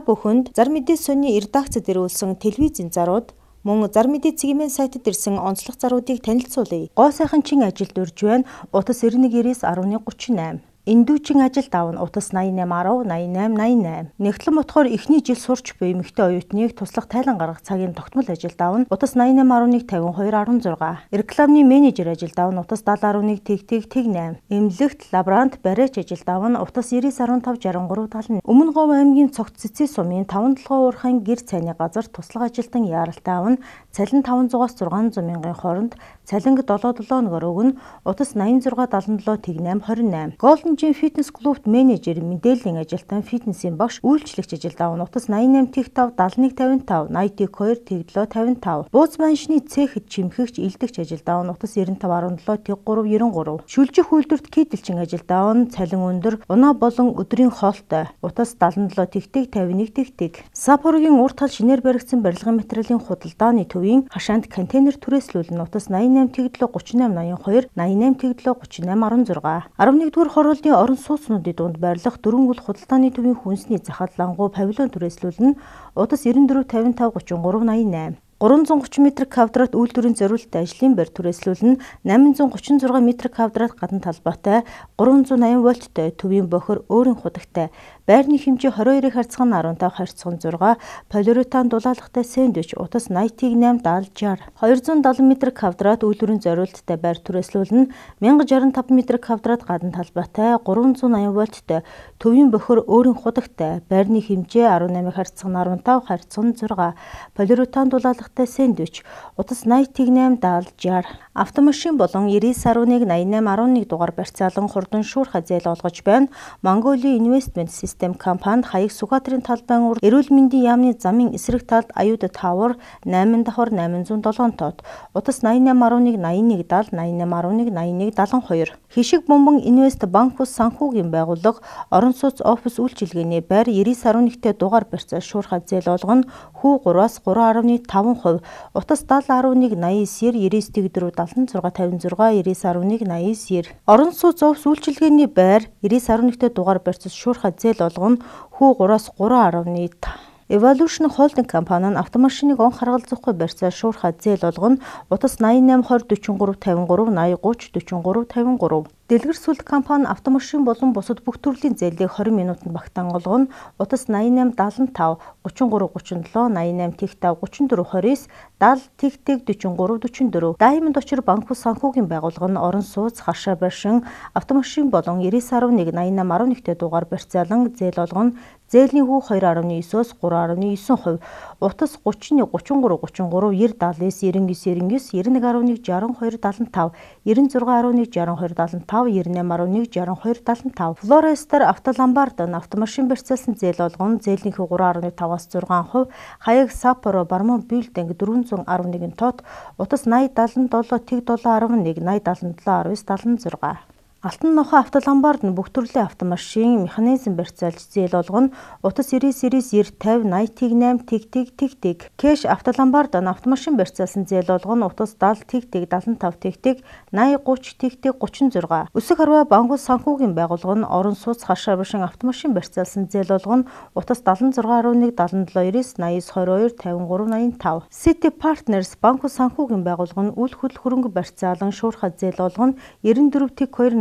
бүхэнд зар мэдээ сонины редакцид ирүүлсэн телевизийн зарууд мөн зар мэдээ цэгийн сайтад ирсэн онцлог заруудыг танилцуулъя. Гоо сайханчин ажилд урьж байна. Утас 91.9-11.38. Индүүчин ажилд авна. Утас 88.10, 88.88. Нэгтлэн ботхоор эхний жил сурч буй эмэгтэй оюутныг туслах тайлан гаргах цагийн тогтмол ажилд авна. Утас 88.152.16. Рекламны менежер ажилд авна. Утас 70.1-1-8. Эмнэлэгт лаборант бариач ажилд авна. Утас 99.1563.70. Өмнө Говь аймгийн Цогт Цэцэн сумын 5-7 уурхайн гэр цайны газар туслах ажилтан яаралтай авна. Цалин 500-аас 600 мянган хооронд, цалинг 7-7 өгнө. Утас 86.77-828. Golden Gym Fitness клубт менежер, мэдээллийн ажилтан, фитнесийн багш, үйлчлэгч ажилд авна. Утас 88.5-71.55, 80.2-7.55. Бууз баншны цэхэд чимхэгч, илдэгч ажилд авна. Утас 95.17-93. Шүлжих үйлдвэрт кийдэлчин ажилд авна. Цалин өндөр, унаа болон өдрийн хоолтой. Утас 77.51. Саппорогийн урт тал шинээр баригдсан барилгын материалын худалдааны төвийн хашаанд контейнер түрээслүүлнэ. Утас 88.38.82, 88.38.16. 11-р хорооллын орон сууцнуудын дунд барилах 4 үл худалдааны төвийн хүнсний захад лангуу павильон түрээслүүлнэ. Утас 94.55.33.88. 330 м2 үйлдвэрийн зориулалтын ажлын байр түрээслүүлнэ. 836 м2 гадна талбайтай 380 вольттой төвийн бохир өөрийн худагтай. Байрны хэмжээ 22-ыг харьцан 15/6, полиуретан дулаалгатай сэндвич. Утас 80.8-70-60. 270 м2 үйлдвэрийн зориулалттай байр түрээслүүлнэ. 1065 м2 гадна талбайтай 380 вольттой төвийн бохир өөрийн худагтай. Байрны хэмжээ 18-ыг харьцан 15/6, полиуретан дулаалгатай сэндвич. Утас 80.8-70-60. Автомашин болон 99.11.11 дугаар барьцаалан хурдан шуурхай зээл олгож байна. Mongolia Investment System компанид хаяг Сүхбаатарын талбайн урд эрүүл мэндийн яамны замын эсрэг талд Аюуда Tower 8-807 тот. Утас 88.11.81-70, 88.11.81-72. Хишиг бомбон Инвест банк ус санхүүгийн байгууллага орон сууц офис үйлчилгээний байр 99.1-т дугаар барьцаал шуурхай зээл олгоно. Хүү 3-аас 3.5%. Утас 70.19-99-4 76.56, 99.19-89. Орон сууц офис үйлчилгээний байр 99.1-т дугаар барьцаал шуурхай зээл олгоно. Хүү 3-аас 3.5. Evolution Holding компани нь автомашиныг он харгал зохио барьцаал шуурхай зээл олгоно. Утас 88.20-43-53-43-53. Дэлгэр сүлд компани автомашин болон бусад бүх төрлийн зээлийг 20 минутанд багтаан олгоно. Утас 88.75-33-37, 88.5-34-29, 70.44-44. Diamond Очир банк ус санхүүгийн байгууллага нь орон сууц, хашаа байшин, автомашин болон 99.1-88.11-т дугаар барьцаалан зээл олгоно. Зээлийн хүү 2.9-өөс 3.9%. Утас 30-33-33-99-99-99-91.1-62-75, 96.1-62-75, 98.1-62-75. Flora Star автоламбард нь автомашин барьцаалсан зээл олгоно. Зээлийн хүү 3.5-аас 6%. Хаяг Sapporo Barmon Building 411 тот. Утас 8077-711, 8077-19-76. Алтан нохой автоламбард нь бүх төрлийн автомашин, механизм барьцаалж зээл олгоно. Утас 99.90-50-88-тэг. Кэш автоламбард нь автомашин барьцаалсан зээл олгоно. Утас 70-75-80-30-36. Өсөх харвай банк ус санхүүгийн байгууллага нь орон сууц, хашаа байшин автомашин барьцаалсан зээл олгоно. Утас 76.1-77-99-22-53-85. City Partners банк ус санхүүгийн байгууллага нь үл хөдлөх хөрөнгө барьцаалан шуурхай зээл олгоно.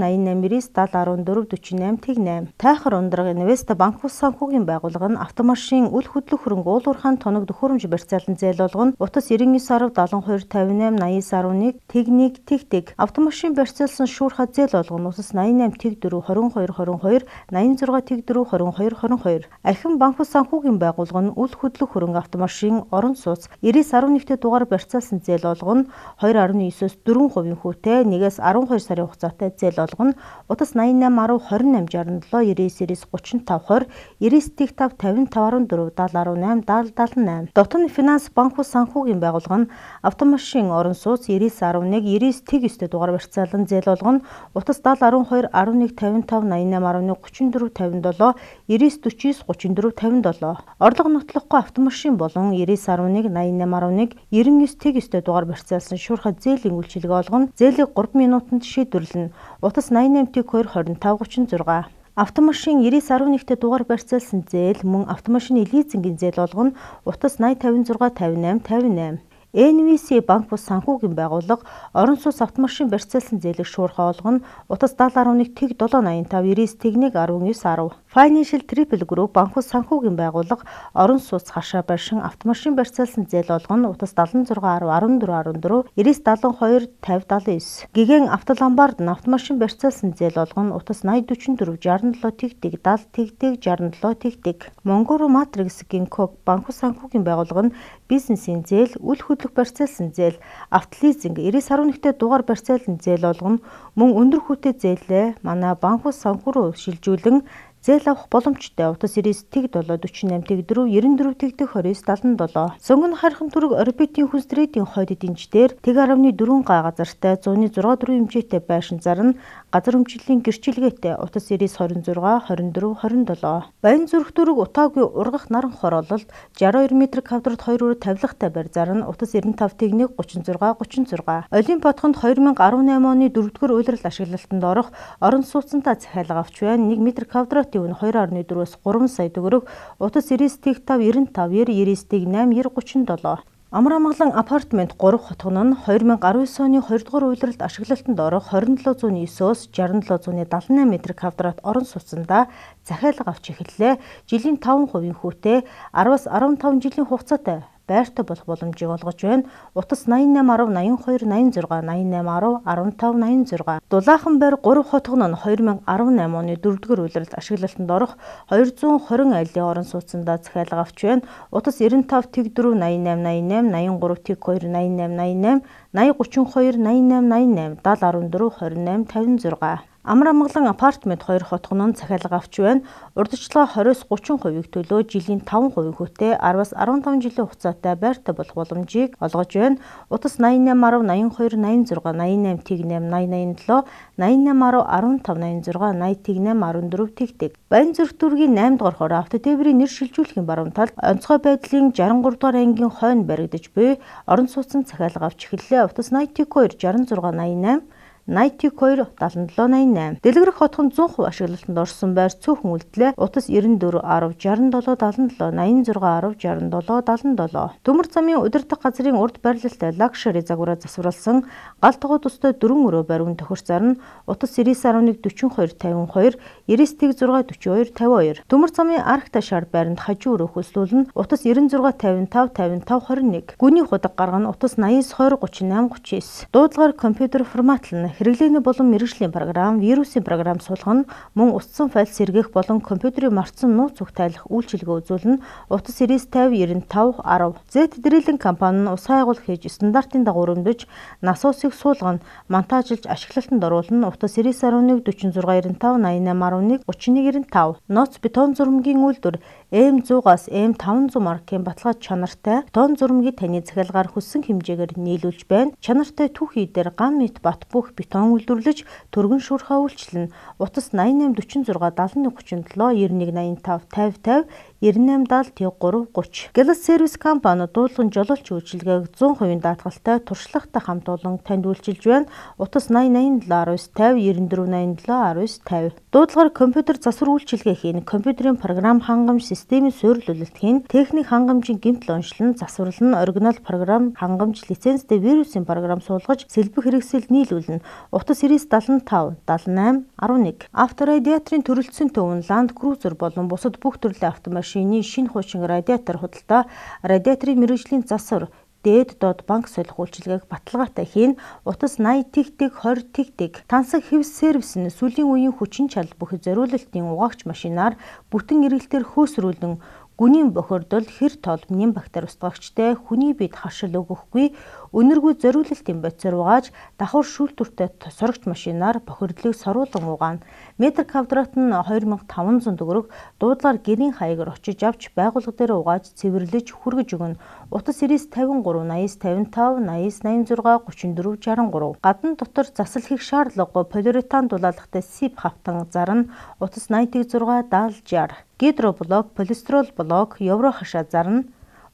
94.88-70-14-48-8. Тайхар ундраг Инвест банк ус санхүүгийн байгууллага нь автомашин үл хөдлөх хөрөнгө уулуурхаан тоног төхөөрөмж барьцаалан зээл олгоно. Утас 99.72-58-87-1-1-тэг. Автомашин барьцаалсан шуурхай зээл олгоно. Утас 88.22-22-22, 86.4-22-22. Архин банк ус санхүүгийн байгууллага нь үл хөдлөх хөрөнгө автомашин орон сууц 99.1-т дугаар барьцаалсан зээл олгоно. 2.9-өөс 4% хүүтэй 1-ээс 12 сарын хугацаатай зээл олгоно. Утас 88.10-28-67-99-30-50-20, 99.5-55-14-70-18-70-78. Дотны финанс банк ус санхүүгийн байгууллага нь автомашин орон сууц 99.11-99-т дугаар барьцаалан зээл олгоно. Утас 70-12-11-55-88-11-34-57, 99-49-34-57. Орлого нотлохгүй автомашин болон 99.88-11-99-т дугаар барьцаалсан шуурхай зээлийн үйлчилгээ олгоно. Зээлийг 3 минутанд шийдвэрлэнэ. Утас 88.2-25-36. Автомашин 99-т дугаар барьцаалсан зээл мөн автомашины лизингийн зээл болгоно утас 80 56 58 58. NVC банк бус санхүүгийн байгууллага орон сууц автомашин барьцаалсан зээлийг шуурхай олгоно утас 70.1 785 99 19 10. Financial Triple Group банк бус санхүүгийн байгууллага орон сууц хашаа барьшин автомашин барьцаалсан зээл олгоно утас 76 10 14 14 99 72 50 79. Гигэн автоломбард нь автомашин барьцаалсан зээл олгоно утас 80 44 67 тэгтэг 70 тэгтэг 67 тэгтэг. Монгол Matrix Гинкок банк бус санхүүгийн байгууллага нь бизнесийн зээл үл хөдлөх барьцаалсан зээл автолизинг 99.1-т дугаар барьцаалсан зээл олгоно мөн өндөр хүүтэй зээлээ манай банк бус санхүү руу шилжүүлэн зээл авах боломжтой утас 99 тэг 7 48 тэг 4 94 тэгдэг 29 77. Сонгон хархан түрэг орбитийн хүнс трейдинг хойд эдинчдэр тэг 10.4 га газартай 100-ны 6 4 хэмжээтэй байшин зарна газар өмчлөлийн гэрчилгээтэй утас 99 26 24 27. Баян зүрх түрэг утаагүй ургах наран хороололд 62 м квадрат 2 өрөө тавилгатай барь зарна утас 95 тэг 1 36 36. Олимпиадхонд 2018 оны 4-р уйлрал ашиглалтанд орох орон сууцтай захиалга авч байна 1 м квадрат үн 2.4-өөс 3 сая төгрөг утас 99 тэг 5 95 99 тэг 8 37. Амраамгалан апартмент 3 хотгон нь 2019 оны 2-р уйлралд ашиглалтанд орох 2709-өөс 6778 м квадрат орон сууцндаа захиалга авч эхэллээ. Жилийн 5% хүүтэй 10-аас 15 жилийн хугацаатай байртай болох боломжийг олгож байна. Утас 88 10 82 86 88 10 15 86. Дулаахан байр 3 хотгон нь 2018 оны 4-р уйлралд ашиглалтанд орох 220 айлын орон сууцндаа захиалга авч байна. Утас 95 тэг 4 88 88 83 тэг 2 88 88 80 32 88 88 70 14 28 56. Амраамгалан апартмент 2 хотгон нь захиалга авч байна. Урдчлага 20-с 30%-ийг төлөө жилийн 5% хүүтэй 10-аас 15 жилийн хугацаатай байртай болох боломжийг олгож байна. Утас 88 10 82 86 88 тэг 8 87 88 10 15 86 80 тэг 8 14 тэгтэг. Баян зүрх дүүргийн 8 дугаар хороо автотээврийн нэр шилжүүлэхийн баруун талд онцгой байдлын 63 дугаар ангийн хойно баригдаж буй орон сууцнд захиалга авч эхэллээ. Утас 82 66 88 82 77 88. Дэлгэрэх хотгон 100% ашиглалтанд орсон байр цөөхөн үлдлээ. Утас 94 10 67 77 86 10 67 77. Төмөр замын удирдах газрын урд барилалтай лакшери загвараа засварласан гал тогоо тустай 4 өрөө байр үн тохир зарна. Утас 99 11 42 52 99 6 42 52. Төмөр замын арх ташаар байранд хажуу өрөө хөслүүлнэ. Утас 96 55 55 21. Гүний худаг гаргана. Утас 89 20 38 39. Дуудлагаар компьютер форматлна. Хэрэглээний болон мэргэжлийн програм, вирусын програм суулгана, мөн устсан файл сэргээх болон компьютерийн мартсан нууц зүг тайлах үйлчилгээ үзүүлнэ. Утас 99 50 95 10. Z Drilling компани нь ус хайгуул хийж стандартын дагуу өрөмдөж, нас усыг суулгана, монтажлж ашиглалтанд оруулна. Утас 99 11 46 95 88 11 31 95. Ноц бетон зурмгийн үйлдвэр M100-аас M500 маркийн баталгаа чанартай бетон зурмгийг таны захиалгаар хүссэн хэмжээгээр нийлүүлж байна. Чанартай түүхий дээр гам мэт бат бүх бетон үйлдвэрлэж түргэн шуурхай үйлчлэн. Утас 88 46 71 37 91 85 50 50 98 70 3 30. Гэлс сервис компани дуулган жолоолч үйлчилгээг 100% даатгалтай туршлагатай хамт олон танд үйлчилж байна. Утас 80 87 19 50 94 87 19 50. Дуудлагаар компьютер засвар үйлчилгээ хийн, компьютерийн програм хангамж системийн суурилуулалт хийн, техник хангамжийн гэмтэл оншлон, засварлан, оригинал програм хангамж лицензтэй вирусын програм суулгаж, сэлбэг хэрэгсэл нийлүүлнэ. Утас 99 75 78 11. Авторадиаторын төрөлцсөн төвөн Land Cruiser болон бусад бүх төрлийн автомашины шинэ хуучин радиатор худалдаа, радиаторын мэргэжлийн засвар, дээд доод банк солих үйлчилгээг баталгаатай хийн. Утас 80 тэгтэг 20 тэгтэг. Тансаг хэвс сервис нь сүүлийн үеийн хүчин чадал бүх зориулалтын угаагч машинаар бүтэн эргэлтээр хөөсрүүлэн гүнийн бохирдол, хэр тол, нэм бактери устгагчтай, хүний биед харшил өгөхгүй, өнөргүй зориулалтын бодисоор угааж, давхар шүүлтүртэй сорогч машинаар бохирдлыг соруулан угаана. Метр квадрат нь 2500 төгрөг, дуудлагаар гэрийн хаягаар очиж авч байгууллага дээр угааж, цэвэрлэж, хүргэж өгнө. Утас 99 53 80 55 80 86 34 63. Гадна дотор засал хийх шаардлагагүй полиуретан дулаалгатай сип хавтан зарна. Утас 86 70 60. Гидроблок, полистирол блок, евро хашаа зарна.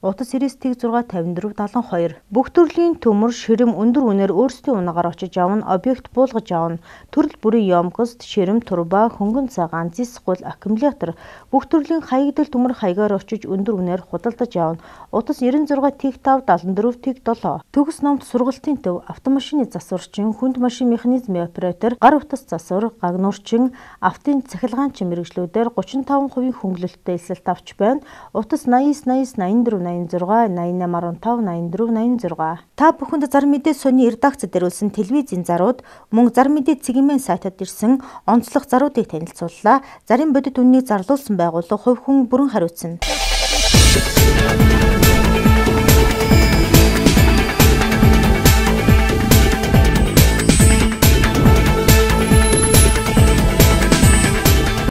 Утас 99-54-72. Бүх төрлийн төмөр, ширэм өндөр үнээр өөрсдийн унагаар очиж авна, объект буулгаж авна. Төрөл бүрийн ёмкост, ширэм, турба, хөнгөн цагаан, зис-гул, аккумулятор бүх төрлийн хаягдал төмөр хаягаар очиж өндөр үнээр худалдаж авна. Утас 96-74-7. Төгс номт сургалтын төв, автомашины засварчин, хүнд машин механизмын оператор, гар утас засвар, гагнуурчин, автын цахилгаанчин мэргэжлүүдээр 35% хөнгөлөлттэй эсэлт авч байна. Утас 89-84-86, 88-15-84-86. Та бүхэнд зар мэдээ Sony редакцид ирүүлсэн телевизийн зарууд мөн зар мэдээ цэгийн сайтад ирсэн онцлог заруудыг танилцууллаа. Зарим бодит үннийг зарлуулсан байгууллага хувь хүн бүрэн хариуцна.